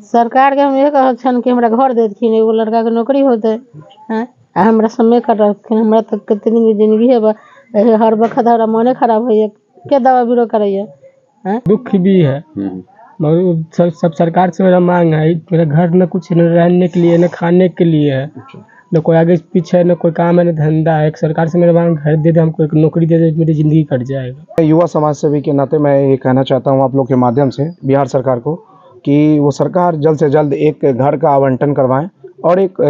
सरकार के हम ये कहन कि हमरा घर देथिन, एगो लड़का के नौकरी होते हैं, हमरा समय कर रखिन। हमरा तक कते दिन की जिंदगी है, हर वक्त हमरा मने खराब है, के दवा बीरो करैया हैं। दुख भी है मगर सब सरकार से मेरा मांग है, मेरा घर न कुछ न रहने के लिए न खाने के लिए है, न कोई आगे पीछे है, न कोई काम है, न धंधा है। एक सरकार से मेरा मांग घर दे दे, हमको एक नौकरी दे दे, मेरी जिंदगी कट जाएगा। युवा समाज सेवी के नाते मैं ये कहना चाहता हूँ आप लोग के माध्यम से बिहार सरकार को कि वो सरकार जल्द से जल्द एक घर का आवंटन करवाएं और एक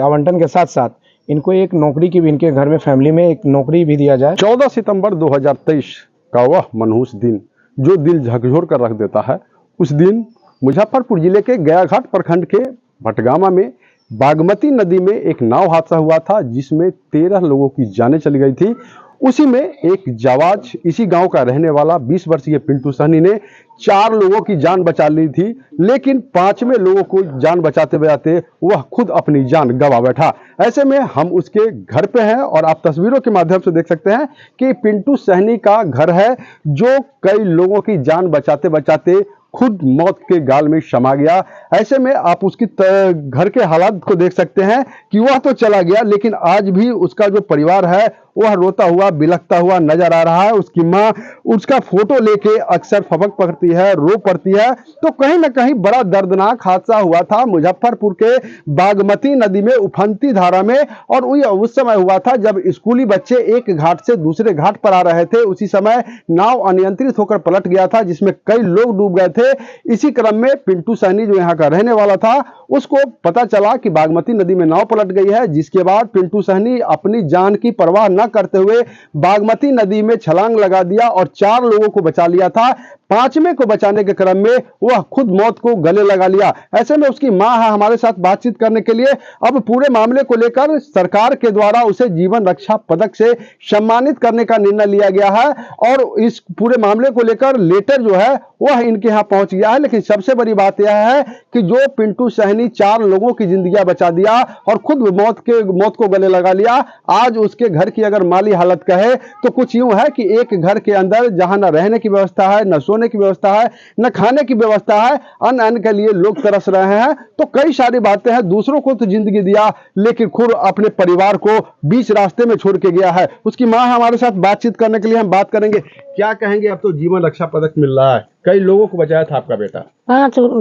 आवंटन के साथ साथ इनको एक नौकरी की भी, इनके घर में फैमिली में एक नौकरी भी दिया जाए। 14 सितंबर 2023 का वह मनहूस दिन जो दिल झकझोर कर रख देता है, उस दिन मुजफ्फरपुर जिले के गयाघाट प्रखंड के भटगामा में बागमती नदी में एक नाव हादसा हुआ था, जिसमें 13 लोगों की जानें चली गई थी। उसी में एक जावाज इसी गांव का रहने वाला 20 वर्षीय पिंटू सहनी ने 4 लोगों की जान बचा ली थी, लेकिन 5वें लोगों को जान बचाते बचाते वह खुद अपनी जान गंवा बैठा। ऐसे में हम उसके घर पे हैं और आप तस्वीरों के माध्यम से देख सकते हैं कि पिंटू सहनी का घर है, जो कई लोगों की जान बचाते बचाते खुद मौत के गाल में समा गया। ऐसे में आप उसकी घर के हालात को देख सकते हैं कि वह तो चला गया, लेकिन आज भी उसका जो परिवार है वह रोता हुआ बिलखता हुआ नजर आ रहा है। उसकी माँ उसका फोटो लेके अक्सर फपक पड़ती है, रो पड़ती है। तो कहीं ना कहीं बड़ा दर्दनाक हादसा हुआ था मुजफ्फरपुर के बागमती नदी में उफनती धारा में, और उस समय हुआ था जब स्कूली बच्चे एक घाट से दूसरे घाट पर आ रहे थे। उसी समय नाव अनियंत्रित होकर पलट गया था, जिसमें कई लोग डूब गए थे। इसी क्रम में पिंटू सहनी जो यहाँ का रहने वाला था, उसको पता चला कि बागमती नदी में नाव पलट गई है, जिसके बाद पिंटू सहनी अपनी जान की परवाह न करते हुए बागमती नदी में छलांग लगा दिया और 4 लोगों को बचा लिया था। 5वें को बचाने के क्रम में वह खुद मौत को गले लगा लिया। ऐसे में उसकी मां है हमारे साथ बातचीत करने के लिए। अब पूरे मामले को लेकर सरकार के द्वारा उसे जीवन रक्षा पदक से सम्मानित करने का निर्णय लिया गया है, और इस पूरे मामले को लेकर लेटर जो है वह इनके यहाँ पहुंच गया है। लेकिन सबसे बड़ी बात यह है कि जो पिंटू सहनी 4 लोगों की जिंदगी बचा दिया और खुद मौत को गले लगा लिया, आज उसके घर की अगर माली हालत कहे तो कुछ यूं है कि एक घर के अंदर जहां न रहने की व्यवस्था है, न सोने की व्यवस्था है, न खाने की व्यवस्था है, अन्न के लिए लोग तरस रहे हैं। तो कई सारी बातें हैं। दूसरों को तो जिंदगी दिया, लेकिन खुद अपने परिवार को बीच रास्ते में छोड़ के गया है। उसकी मां हमारे साथ बातचीत करने के लिए हम बात करेंगे। क्या कहेंगे? अब तो जीवन रक्षा पदक मिल रहा है, कई लोगों को बचाया था आपका बेटा।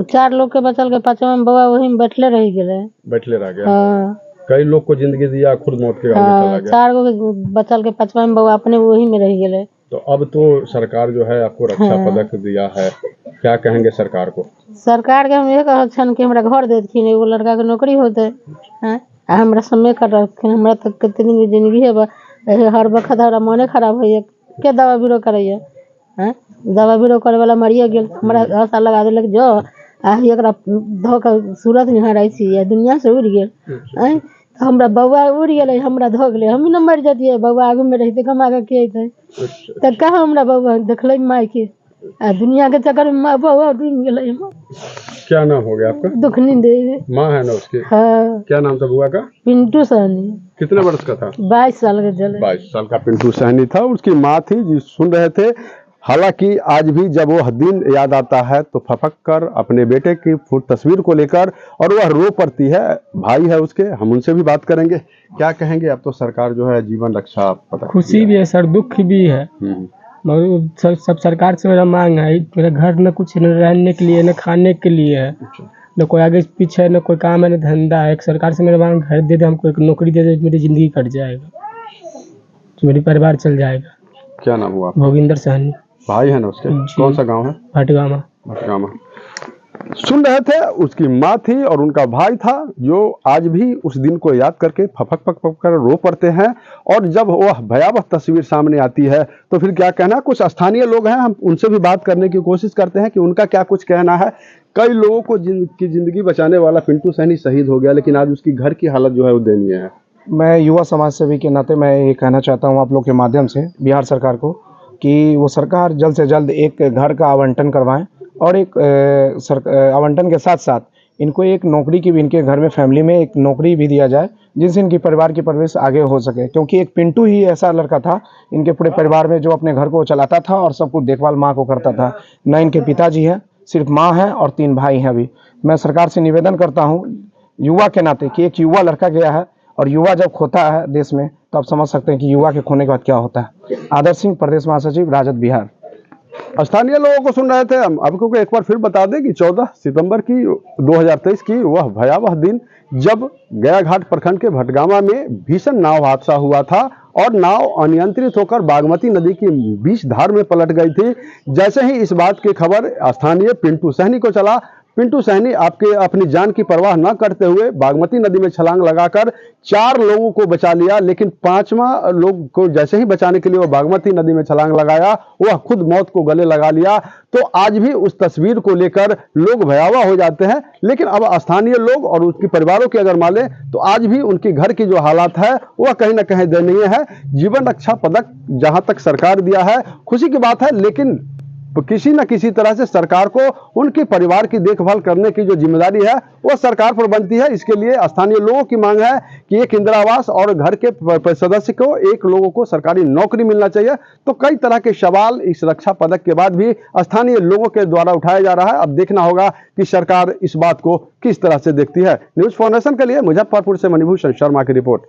4 लोग के बचल के 5वां बउआ वही में बैठले रह गए, बैठले रह गया। कई लोग को जिंदगी दिया, खुद मौत के गाल में चला गया। 4 गो बचल के 5वां बउआ अपने वही में रह गए। तो अब तो सरकार जो है आपको रक्षा पदक दिया है, क्या कहेंगे सरकार को? सरकार के हम ये कहन कि हमरा घर देथिन, एगो लड़का के नौकरी होते हैं, हमरा समय कर रखिन। हमरा तक कते दिन की जिंदगी है, हर वक्त हमरा मने खराब है, के दवा बीरो करैया हैं। दवा बीरो करे वाला मरिए गेल, हमरा आशा लगा देलक जो एकरा धो के सूरत यहाँ रही छी, दुनिया से उड़ गेल। हमरा बउआ उड़ गेले, हमरा धो गेले, हम न मर जतिए। बउआ आगू में रहते कमा के अइते त कहाँ हमरा बउआ देखले माई के, दुनिया के चक्कर में बउआ डूब गेले। क्या नाम हो गया आपका? दुखनी देवी माँ है ना उसकी? हाँ। क्या नाम था बुआ का? पिंटू सहनी। कितने वर्ष का था? 22 साल का चले। 22 साल का पिंटू सहनी था। उसकी माँ थी जी, सुन रहे थे। हालांकि आज भी जब वह दिन याद आता है तो फपक कर अपने बेटे की तस्वीर को लेकर और वह रो पड़ती है। भाई है उसके, हम उनसे भी बात करेंगे। क्या कहेंगे? अब तो सरकार जो है जीवन रक्षा पदक, खुशी भी है सर, दुख भी है मगर सब सरकार से मेरा मांग है, मेरा घर न कुछ न रहने के लिए, न खाने के लिए है, न कोई आगे पीछे है, न कोई काम है, न धंधा है। एक सरकार से मेरा मांग घर दे दे, हमको एक नौकरी दे दे, मेरी जिंदगी कट जाएगा, तो मेरी परिवार चल जाएगा। क्या नाम हुआ? भोगिंदर सहनी। भाई है ना उसके? कौन सा गांव है? भटगामा। भटगामा। सुन रहे थे, उसकी माँ थी और उनका भाई था, जो आज भी उस दिन को याद करके फपक पक कर रो पड़ते हैं। और जब वह भयावह तस्वीर सामने आती है तो फिर क्या कहना। कुछ स्थानीय लोग हैं, हम उनसे भी बात करने की कोशिश करते हैं कि उनका क्या कुछ कहना है। कई लोगों को जिंदगी बचाने वाला पिंटू सहनी शहीद हो गया, लेकिन आज उसकी घर की हालत जो है वो दयनीय है। मैं युवा समाज सेवी के नाते मैं ये कहना चाहता हूँ आप लोग के माध्यम से बिहार सरकार को कि वो सरकार जल्द से जल्द एक घर का आवंटन करवाएं और एक आवंटन के साथ साथ इनको एक नौकरी की भी, इनके घर में फैमिली में एक नौकरी भी दिया जाए, जिनसे इनकी परिवार की परवरिश आगे हो सके। क्योंकि एक पिंटू ही ऐसा लड़का था इनके पूरे परिवार में जो अपने घर को चलाता था और सब कुछ देखभाल माँ को करता था। न इनके पिताजी हैं, सिर्फ माँ है और 3 भाई हैं। अभी मैं सरकार से निवेदन करता हूँ युवा के नाते कि एक युवा लड़का गया है, और युवा जब खोता है देश में तो आप समझ सकते हैं कि युवा के खोने के बाद क्या होता है। आदर सिंह, प्रदेश महासचिव, राजद, बिहार। स्थानीय लोगों को सुन रहे थे हम। आपको एक बार फिर बता दें कि 14 सितंबर की 2023 की वह भयावह दिन जब गया घाट प्रखंड के भटगामा में भीषण नाव हादसा हुआ था और नाव अनियंत्रित होकर बागमती नदी की बीच धार में पलट गई थी। जैसे ही इस बात की खबर स्थानीय पिंटू सहनी को चला, पिंटू सहनी अपनी जान की परवाह न करते हुए बागमती नदी में छलांग लगाकर 4 लोगों को बचा लिया, लेकिन 5वां लोग को जैसे ही बचाने के लिए वो बागमती नदी में छलांग लगाया, वह खुद मौत को गले लगा लिया। तो आज भी उस तस्वीर को लेकर लोग भयावह हो जाते हैं, लेकिन अब स्थानीय लोग और उसके परिवारों की अगर माने तो आज भी उनकी घर की जो हालात है वह कहीं ना कहीं दयनीय है। जीवन रक्षा पदक जहां तक सरकार दिया है, खुशी की बात है, लेकिन किसी न किसी तरह से सरकार को उनके परिवार की देखभाल करने की जो जिम्मेदारी है वो सरकार पर बनती है। इसके लिए स्थानीय लोगों की मांग है कि एक इंदिरा आवास और घर के सदस्य को एक लोगों को सरकारी नौकरी मिलना चाहिए। तो कई तरह के सवाल इस रक्षा पदक के बाद भी स्थानीय लोगों के द्वारा उठाया जा रहा है। अब देखना होगा कि सरकार इस बात को किस तरह से देखती है। न्यूज़ फाउंडेशन के लिए मुजफ्फरपुर से मणिभूषण शर्मा की रिपोर्ट।